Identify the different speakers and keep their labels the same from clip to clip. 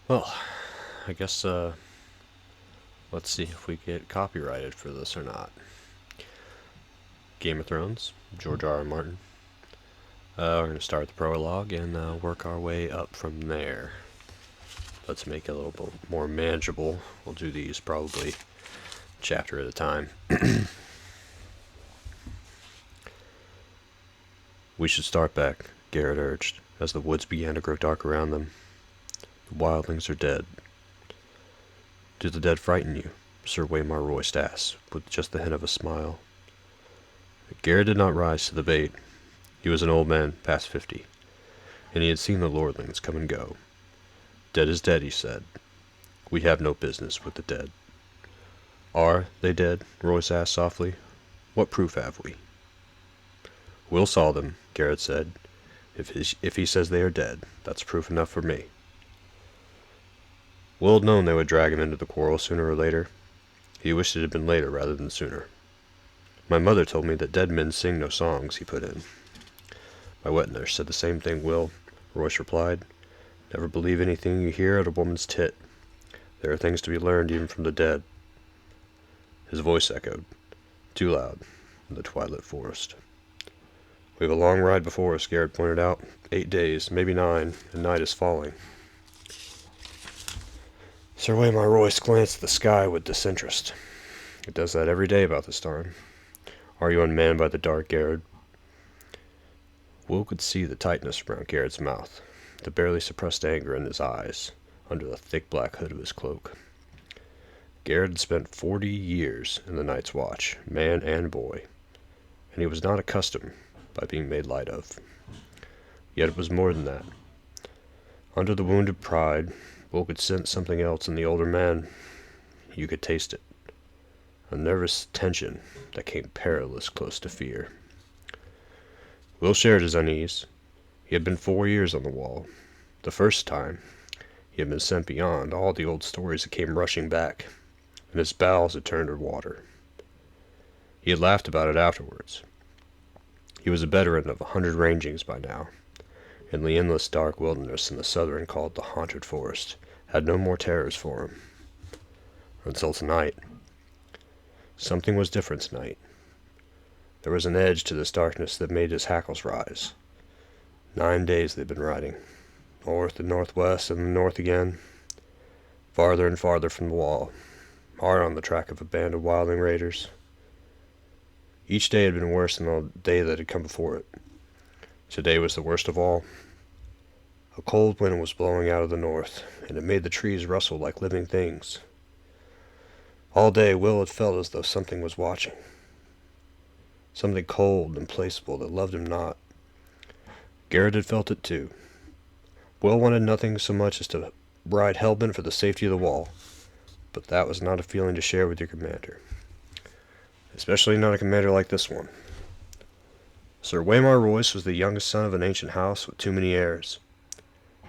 Speaker 1: Well, I guess, let's see if we get copyrighted for this or not. Game of Thrones, George R. R. Martin. We're going to start the prologue and work our way up from there. Let's make it a little bit more manageable. We'll do these probably chapter at a time. We should start back, Garrett urged, as the woods began to grow dark around them. The wildlings are dead. Do the dead frighten you? Sir Waymar Royce asked, with just the hint of a smile. Garrett did not rise to the bait. He was an old man, past 50, and he had seen the lordlings come and go. Dead is dead, he said. We have no business with the dead. Are they dead? Royce asked softly. What proof have we? Will saw them, Garrett said. If he says they are dead, that's proof enough for me. Will had known they would drag him into the quarrel sooner or later. He wished it had been later rather than sooner. My mother told me that dead men sing no songs, he put in. My wet nurse said the same thing, Will, Royce replied. Never believe anything you hear at a woman's tit. There are things to be learned even from the dead. His voice echoed, too loud, in the twilit forest. We have a long ride before us, Garrett pointed out. 8 days, maybe 9, and night is falling. Sir Waymar Royce glanced at the sky with disinterest. It does that every day about this time. Are you unmanned by the dark, Garrett? Will could see the tightness around Garrett's mouth, the barely suppressed anger in his eyes, under the thick black hood of his cloak. Garrett had spent 40 years in the Night's Watch, man and boy, and he was not accustomed by being made light of. Yet it was more than that. Under the wounded pride, Will could sense something else in the older man. You could taste it. A nervous tension that came perilously close to fear. Will shared his unease. He had been 4 years on the wall. The first time, he had been sent beyond all the old stories that came rushing back, and his bowels had turned to water. He had laughed about it afterwards. He was a veteran of 100 rangings by now, and the endless dark wilderness in the southern called the Haunted Forest had no more terrors for him. Until tonight. Something was different tonight. There was an edge to this darkness that made his hackles rise. 9 days they'd been riding, north and northwest and north again, farther and farther from the wall, hard on the track of a band of wildling raiders. Each day had been worse than the day that had come before it. Today was the worst of all. A cold wind was blowing out of the north, and it made the trees rustle like living things. All day Will had felt as though something was watching. Something cold and placeable that loved him not. Garrett had felt it too. Will wanted nothing so much as to ride hellbent for the safety of the wall, but that was not a feeling to share with your commander. Especially not a commander like this one. Sir Waymar Royce was the youngest son of an ancient house with too many heirs.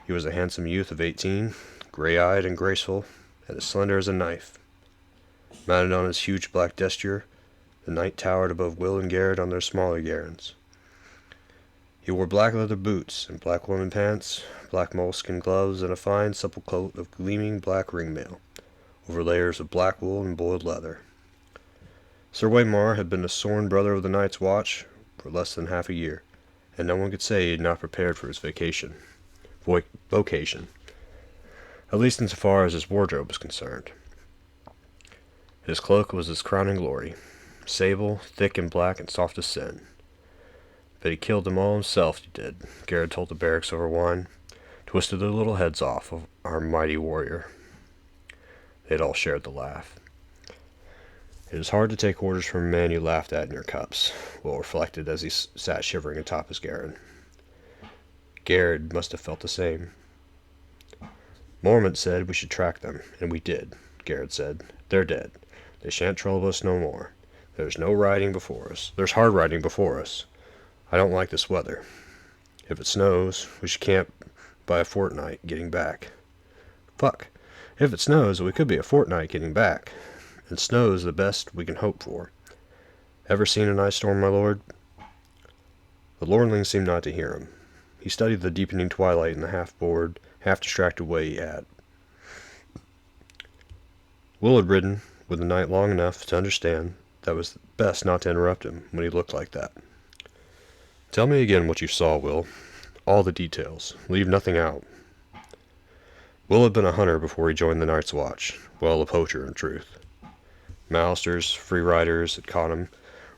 Speaker 1: He was a handsome youth of 18, gray-eyed and graceful, and as slender as a knife. Mounted on his huge black destrier, the knight towered above Will and Garrett on their smaller garrons. He wore black leather boots and black woollen pants, black moleskin gloves, and a fine supple coat of gleaming black ringmail, over layers of black wool and boiled leather. Sir Waymar had been a sworn brother of the Night's Watch for less than half a year, and no one could say he had not prepared for his vocation, at least insofar as his wardrobe was concerned. His cloak was his crowning glory, sable, thick and black and soft as sin. But he killed them all himself, he did, Garrett told the barracks over wine, twisted their little heads off of our mighty warrior. They had all shared the laugh. It is hard to take orders from a man you laughed at in your cups, Will reflected as he sat shivering atop his garron. Garrett must have felt the same. Mormont said we should track them, and we did, Garrett said. They're dead. They shan't trouble us no more. There's no riding before us. There's hard riding before us. I don't like this weather. If it snows, we should camp by a fortnight getting back. Fuck. If it snows, we could be a fortnight getting back. And snow's the best we can hope for. Ever seen an ice storm, my lord? The lordling seemed not to hear him. He studied the deepening twilight in the half-bored, half-distracted way he had. Will had ridden with the knight long enough to understand that it was best not to interrupt him when he looked like that. "Tell me again what you saw, Will. All the details. Leave nothing out." Will had been a hunter before he joined the Night's Watch. Well, a poacher, in truth. Malisters, free riders, had caught him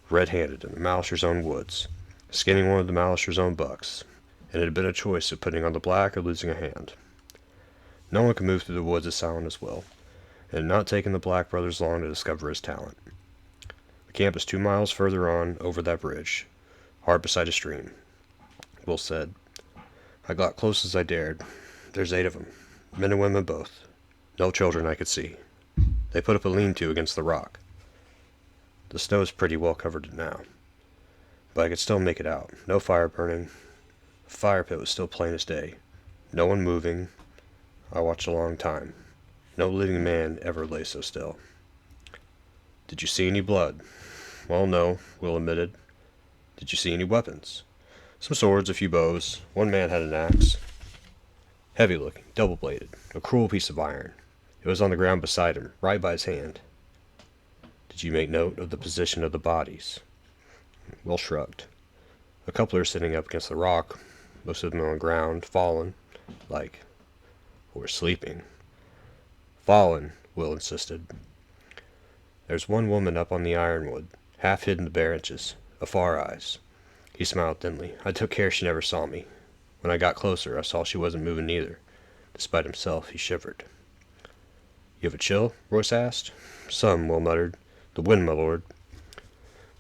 Speaker 1: red-handed in the Malister's own woods, skinning one of the Malister's own bucks, and it had been a choice of putting on the black or losing a hand. No one could move through the woods as silent as Will, and it had not taken the Black brothers long to discover his talent. The camp is 2 miles further on, over that bridge, hard beside a stream. Will said, "I got close as I dared. There's 8 of 'em, men and women both. No children I could see. They put up a lean-to against the rock. The snow's pretty well covered it now, but I could still make it out. No fire burning. The fire pit was still plain as day. No one moving. I watched a long time. No living man ever lay so still." "Did you see any blood?" "Well, no," Will admitted. "Did you see any weapons?" "Some swords, a few bows. One man had an axe. Heavy looking, double-bladed, a cruel piece of iron. It was on the ground beside him, right by his hand." "Did you make note of the position of the bodies?" Will shrugged. "A couple are sitting up against the rock, most of them on the ground, fallen, like, or sleeping." "Fallen," Will insisted. "There's one woman up on the ironwood, half hidden in the branches, afar eyes." He smiled thinly. "I took care she never saw me. When I got closer, I saw she wasn't moving neither." Despite himself, he shivered. "You have a chill?" Royce asked. "Some," Will muttered. "The wind, my lord."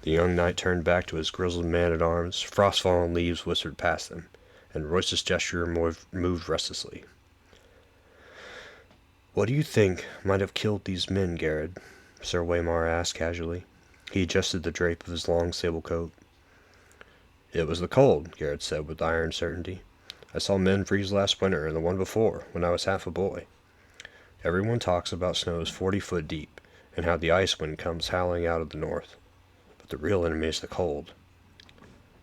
Speaker 1: The young knight turned back to his grizzled man-at-arms. Frost-fallen leaves whispered past them, and Royce's gesture moved restlessly. "What do you think might have killed these men, Garrod?" Sir Waymar asked casually. He adjusted the drape of his long sable coat. "It was the cold," Garrod said with iron certainty. "I saw men freeze last winter and the one before, when I was half a boy. Everyone talks about snows 40 foot deep, and how the ice wind comes howling out of the north. But the real enemy is the cold.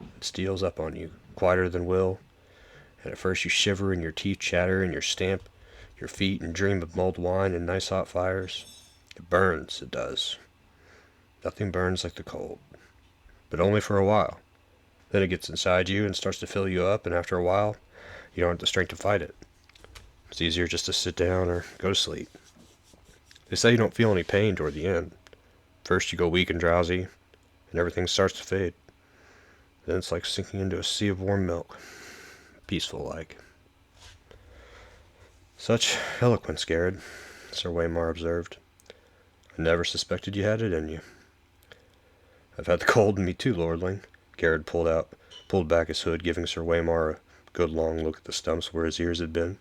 Speaker 1: It steals up on you, quieter than will, and at first you shiver and your teeth chatter and you stamp your feet and dream of mulled wine and nice hot fires. It burns, it does. Nothing burns like the cold. But only for a while. Then it gets inside you and starts to fill you up, and after a while, you don't have the strength to fight it. It's easier just to sit down or go to sleep. They say you don't feel any pain toward the end. First you go weak and drowsy, and everything starts to fade. Then it's like sinking into a sea of warm milk. Peaceful like." "Such eloquence, Garrod," Sir Waymar observed. "I never suspected you had it in you." "I've had the cold in me too, lordling." Garrod pulled back his hood, giving Sir Waymar a good long look at the stumps where his ears had been.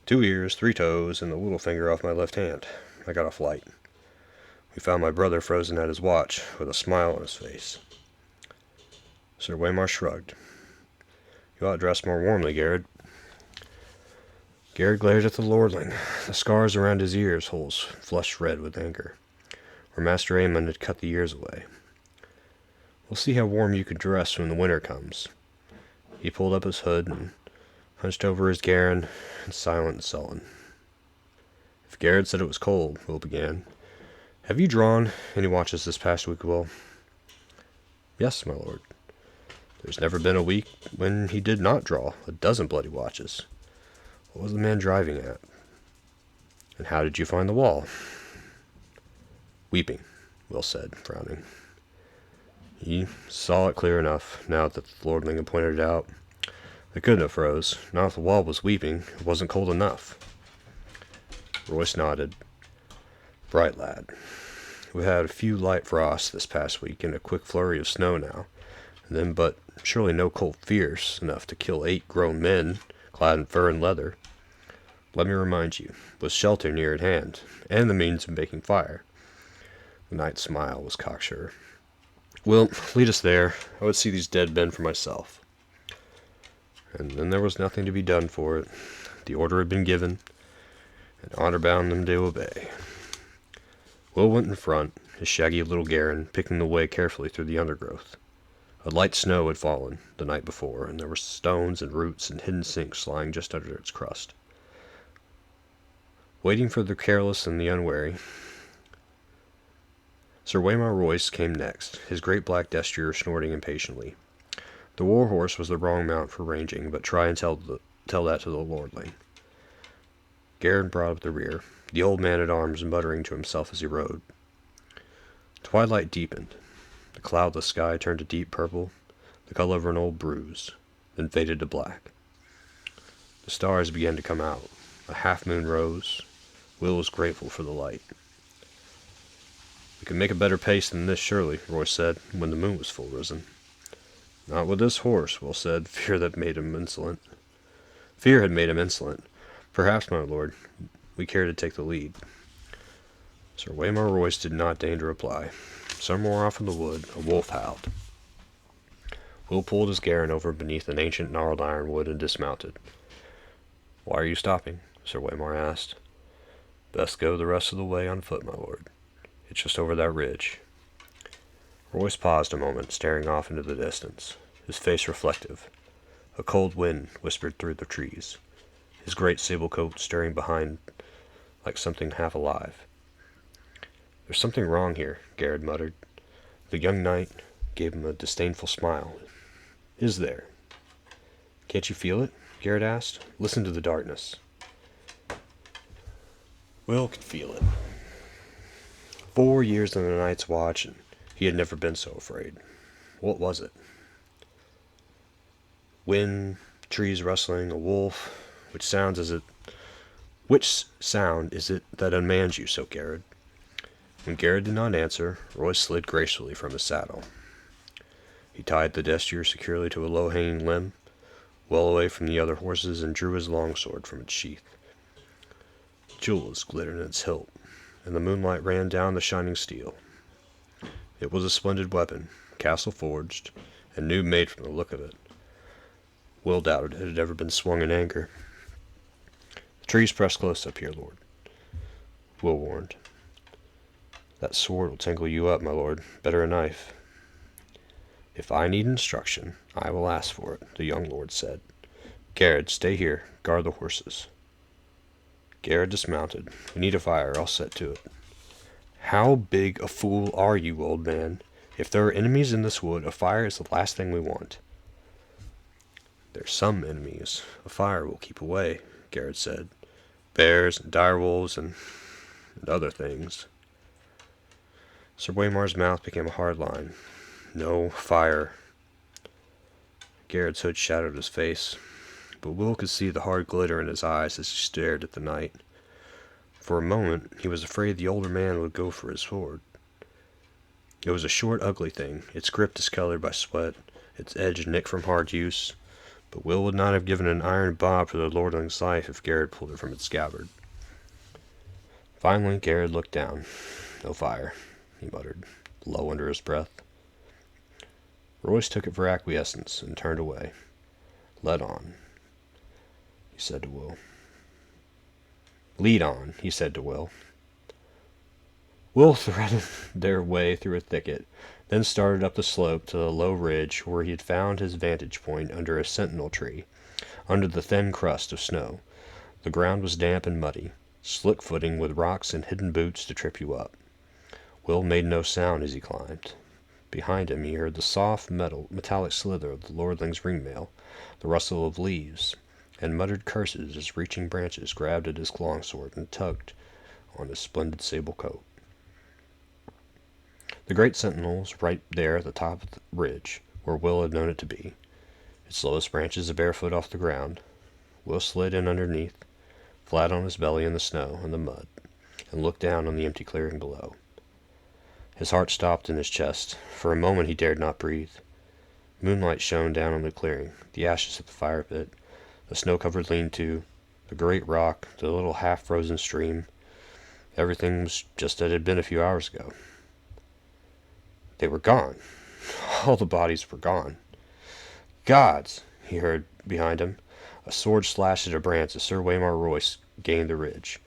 Speaker 1: "2 ears, 3 toes, and the little finger off my left hand. I got a flight. We found my brother frozen at his watch, with a smile on his face." Sir Waymar shrugged. "You ought to dress more warmly, Garrod." Garrod glared at the lordling, the scars around his ears holes flushed red with anger, where Master Aemon had cut the ears away. "We'll see how warm you can dress when the winter comes." He pulled up his hood and hunched over his garron, silent and sullen. "If Garrod said it was cold," Will began. "Have you drawn any watches this past week, Will?" "Yes, my lord." "There's never been a week when he did not draw a dozen bloody watches. What was the man driving at? And how did you find the wall?" "Weeping," Will said, frowning. He saw it clear enough, now that the lordling had pointed it out. They couldn't have froze. Not if the wall was weeping. It wasn't cold enough. Royce nodded. "Bright lad. We had a few light frosts this past week and a quick flurry of snow now, and then but surely no cold fierce enough to kill 8 grown men clad in fur and leather. Let me remind you, with shelter near at hand, and the means of making fire." The knight's smile was cocksure. "Will, lead us there. I would see these dead men for myself." And then there was nothing to be done for it. The order had been given, and honor bound them to obey. Will went in front, his shaggy little garron picking the way carefully through the undergrowth. A light snow had fallen the night before, and there were stones and roots and hidden sinks lying just under its crust. Waiting for the careless and the unwary, Sir Waymar Royce came next, his great black destrier snorting impatiently. The war horse was the wrong mount for ranging, but try and tell that to the lordling. Garrett brought up the rear, the old man-at-arms muttering to himself as he rode. Twilight deepened. The cloudless sky turned to deep purple, the color of an old bruise, then faded to black. The stars began to come out. A half-moon rose. Will was grateful for the light. "We can make a better pace than this, surely," Royce said, when the moon was full risen. "Not with this horse," Will said. Fear had made him insolent. "Perhaps, my lord, we care to take the lead." Sir Waymar Royce did not deign to reply. Somewhere off in the wood, a wolf howled. Will pulled his Garen over beneath an ancient gnarled ironwood and dismounted. "Why are you stopping?" Sir Waymar asked. "Best go the rest of the way on foot, my lord. It's just over that ridge." Royce paused a moment, staring off into the distance, his face reflective. A cold wind whispered through the trees, his great sable coat stirring behind like something half alive. "There's something wrong here," Garrett muttered. The young knight gave him a disdainful smile. "Is there?" "Can't you feel it?" Garrett asked. "Listen to the darkness." Will could feel it. 4 years in the Night's Watch, and he had never been so afraid. What was it? Wind, trees rustling, a wolf. Which sound is it that unmans you so, Garrett? When Garrett did not answer, Royce slid gracefully from his saddle. He tied the destrier securely to a low-hanging limb, well away from the other horses, and drew his longsword from its sheath. Jewels glittered in its hilt, and the moonlight ran down the shining steel. It was a splendid weapon, castle-forged, and new-made from the look of it. Will doubted it had ever been swung in anger. "The trees press close up here, lord," Will warned. "That sword will tangle you up, my lord. Better a knife." "If I need instruction, I will ask for it," the young lord said. "Garrett, stay here. Guard the horses." Garrett dismounted. "We need a fire. I'll set to it." "How big a fool are you, old man? If there are enemies in this wood, a fire is the last thing we want." "There's some enemies a fire will keep away," Garrett said. "Bears and direwolves and other things." Sir Waymar's mouth became a hard line. "No fire." Garrett's hood shadowed his face, but Will could see the hard glitter in his eyes as he stared at the knight. For a moment, he was afraid the older man would go for his sword. It was a short, ugly thing, its grip discolored by sweat, its edge nicked from hard use, but Will would not have given an iron bob for the lordling's life if Garrett pulled it from its scabbard. Finally, Garrett looked down. "No fire," he muttered, low under his breath. Royce took it for acquiescence and turned away. "Let on," he said to Will. "Lead on," he said to Will. Will threaded their way through a thicket, then started up the slope to the low ridge where he had found his vantage point under a sentinel tree, under the thin crust of snow. The ground was damp and muddy, slick footing with rocks and hidden boots to trip you up. Will made no sound as he climbed. Behind him he heard the soft metallic slither of the lordling's ringmail, the rustle of leaves, and muttered curses as reaching branches grabbed at his longsword and tugged on his splendid sable coat. The great sentinel was right there at the top of the ridge, where Will had known it to be, its lowest branches a bare foot off the ground. Will slid in underneath, flat on his belly in the snow and the mud, and looked down on the empty clearing below. His heart stopped in his chest. For a moment he dared not breathe. Moonlight shone down on the clearing, the ashes of the fire pit, the snow-covered lean-to, the great rock, the little half-frozen stream. Everything was just as it had been a few hours ago. They were gone. All the bodies were gone. "Gods!" he heard behind him. A sword slashed at a branch as Sir Waymar Royce gained the ridge.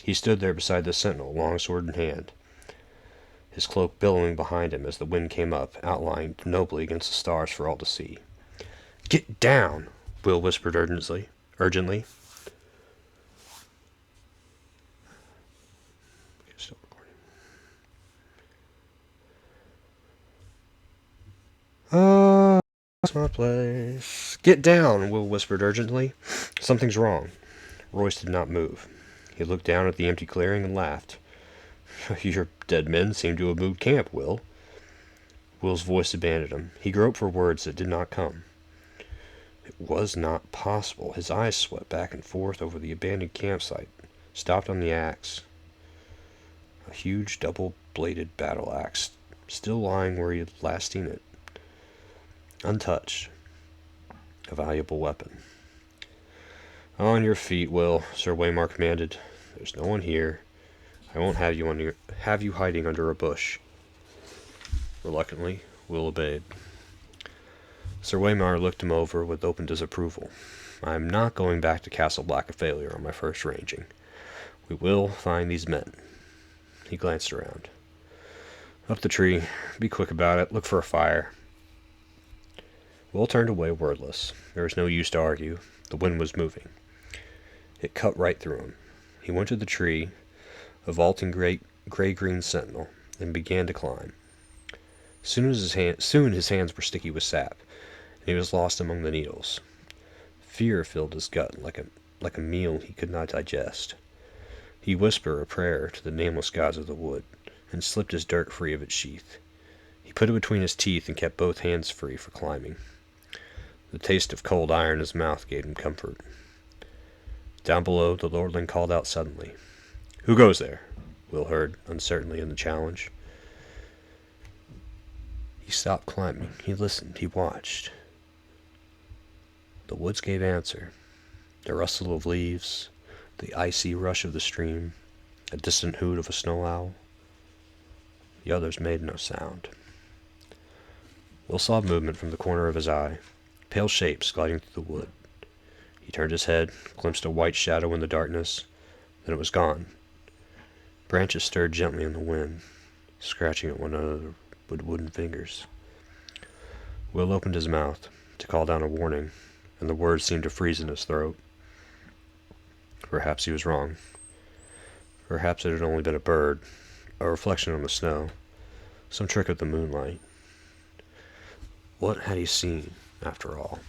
Speaker 1: He stood there beside the sentinel, longsword in hand, his cloak billowing behind him as the wind came up, outlined nobly against the stars for all to see. "Get down!" Will whispered urgently. Still recording. My place. Get down, Will whispered urgently. Something's wrong. Royce did not move. He looked down at the empty clearing and laughed. Your dead men seem to have moved camp, Will. Will's voice abandoned him. He groped for words that did not come. It was not possible. His eyes swept back and forth over the abandoned campsite, stopped on the axe. A huge double-bladed battle axe, still lying where he had last seen it. Untouched. A valuable weapon. On your feet, Will, Sir Waymar commanded. There's no one here. I won't have you hiding under a bush. Reluctantly, Will obeyed. Sir Waymar looked him over with open disapproval. I am not going back to Castle Black a failure on my first ranging. We will find these men. He glanced around. Up the tree. Be quick about it. Look for a fire. Will turned away wordless. There was no use to argue. The wind was moving. It cut right through him. He went to the tree, a vaulting gray-green sentinel, and began to climb. Soon his hands were sticky with sap, and he was lost among the needles. Fear filled his gut like a meal he could not digest. He whispered a prayer to the nameless gods of the wood, and slipped his dirk free of its sheath. He put it between his teeth and kept both hands free for climbing. The taste of cold iron in his mouth gave him comfort. Down below, the lordling called out suddenly. Who goes there? Will heard, uncertainly in the challenge. He stopped climbing. He listened. He watched. The woods gave answer. The rustle of leaves, the icy rush of the stream, a distant hoot of a snow owl. The others made no sound. Will saw movement from the corner of his eye, pale shapes gliding through the wood. He turned his head, glimpsed a white shadow in the darkness, then it was gone. Branches stirred gently in the wind, scratching at one another with wooden fingers. Will opened his mouth to call down a warning, and the words seemed to freeze in his throat. Perhaps he was wrong. Perhaps it had only been a bird, a reflection on the snow, some trick of the moonlight. What had he seen, after all?